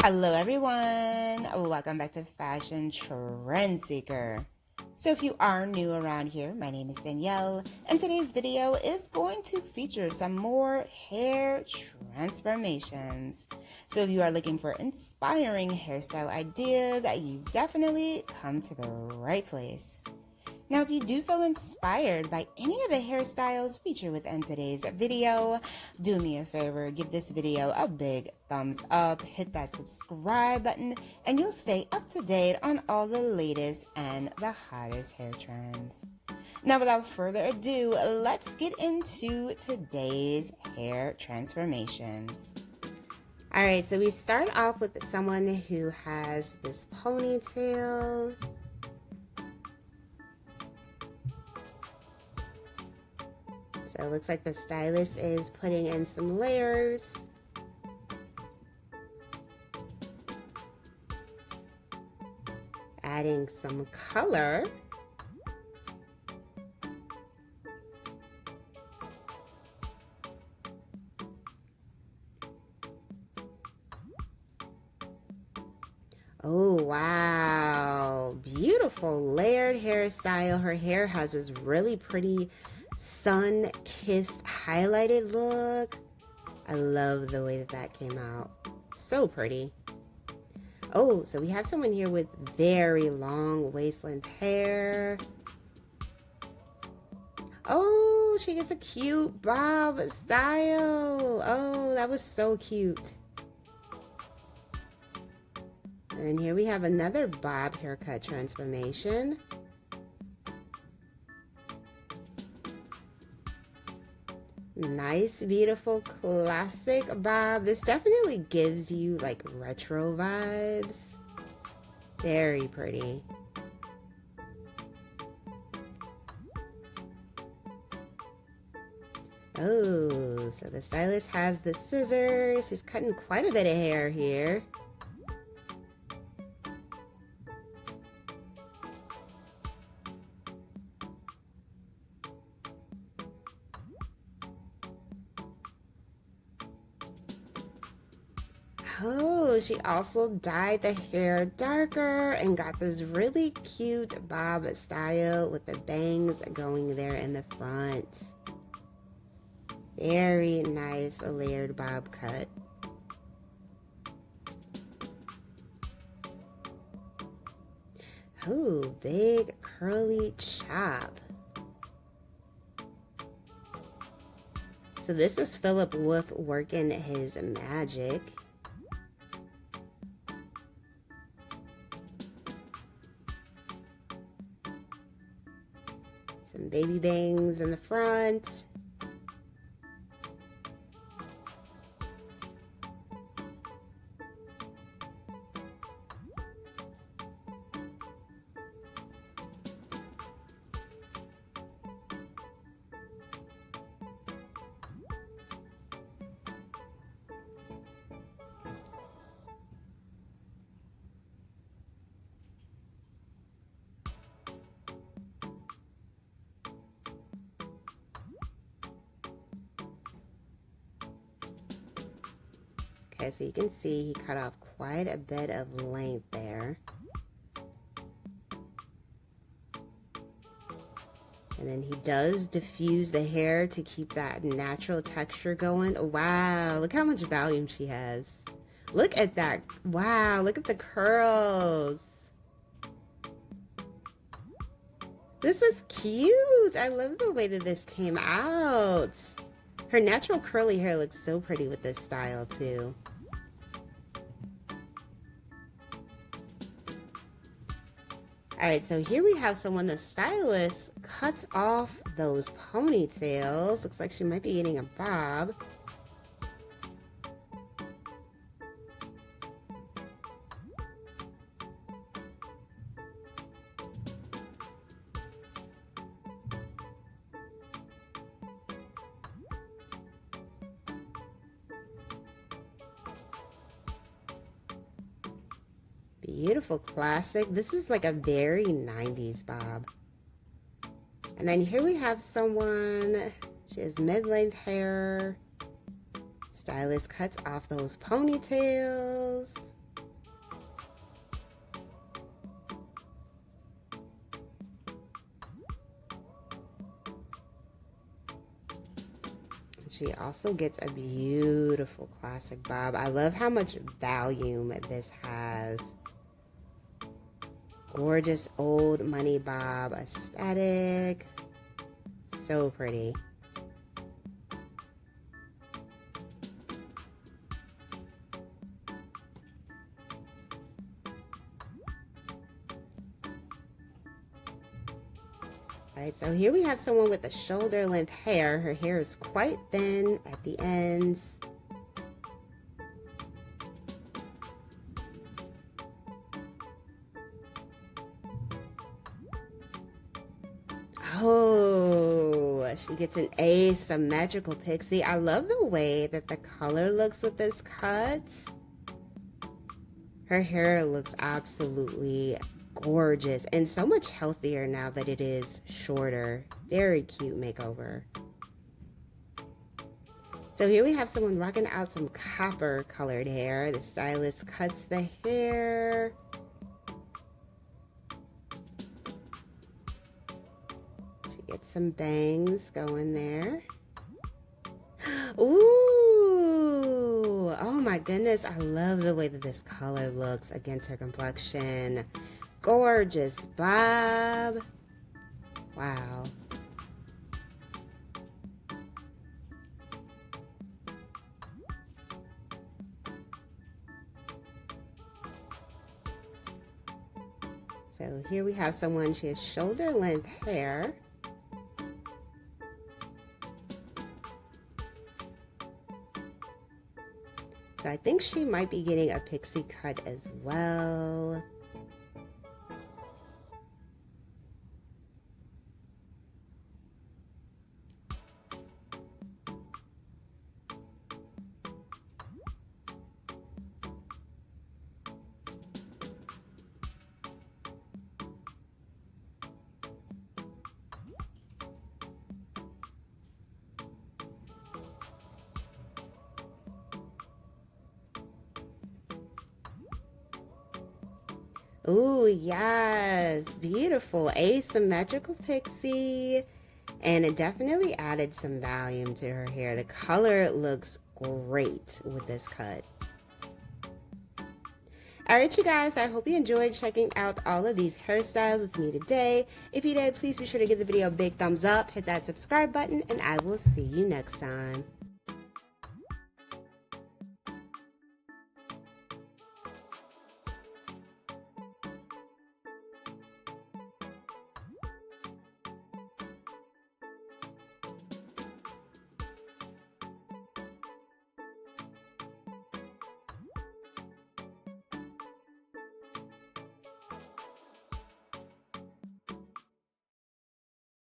Hello everyone, welcome back to Fashion Trend Seeker. So if you are new around here, my name is Danielle, and today's video is going to feature some more hair transformations. So if you are looking for inspiring hairstyle ideas, you've definitely come to the right place. Now, if you do feel inspired by any of the hairstyles featured within today's video, do me a favor, give this video a big thumbs up, hit that subscribe button, and you'll stay up to date on all the latest and the hottest hair trends. Now, without further ado, let's get into today's hair transformations. All right, so we start off with someone who has this ponytail. So it looks like the stylist is putting in some layers. Adding some color. Oh, wow. Beautiful layered hairstyle. Her hair has this really pretty sun-kissed highlighted look. I love the way that came out. So pretty. Oh, so we have someone here with very long waist-length hair. Oh, she gets a cute bob style. Oh, that was so cute. And here we have another bob haircut transformation. Nice, beautiful, classic bob. This definitely gives you like retro vibes. Very pretty. Oh, so the stylist has the scissors. He's cutting quite a bit of hair here. Oh, she also dyed the hair darker and got this really cute bob style with the bangs going there in the front. Very nice layered bob cut. Oh, big curly chop. So this is Philip Wolf working his magic. Some baby bangs in the front. Okay, so you can see he cut off quite a bit of length there. And then he does diffuse the hair to keep that natural texture going. Wow, look how much volume she has. Look at that. Wow, look at the curls. This is cute. I love the way that this came out. Her natural curly hair looks so pretty with this style too. Alright, so here we have someone, the stylist cuts off those ponytails. Looks like she might be getting a bob. Beautiful classic. This is like a very 90s bob. And then here we have someone, she has mid-length hair. Stylist cuts off those ponytails. she also gets a beautiful classic bob. I love how much volume this has. Gorgeous old money bob aesthetic. So pretty. Alright, so here we have someone with a shoulder length hair. Her hair is quite thin at the ends. Oh, she gets an asymmetrical pixie. I love the way that the color looks with this cut. Her hair looks absolutely gorgeous and so much healthier now that it is shorter. Very cute makeover. So here we have someone rocking out some copper colored hair. The stylist cuts the hair. She gets some bangs going there. Ooh, oh my goodness, I love the way that this color looks against her complexion. Gorgeous bob. Wow. So here we have someone, she has shoulder length hair. So I think she might be getting a pixie cut as well. Ooh, yes, beautiful asymmetrical pixie, and it definitely added some volume to her hair. The color looks great with this cut. Alright, you guys, I hope you enjoyed checking out all of these hairstyles with me today. If you did, please be sure to give the video a big thumbs up, hit that subscribe button, and I will see you next time.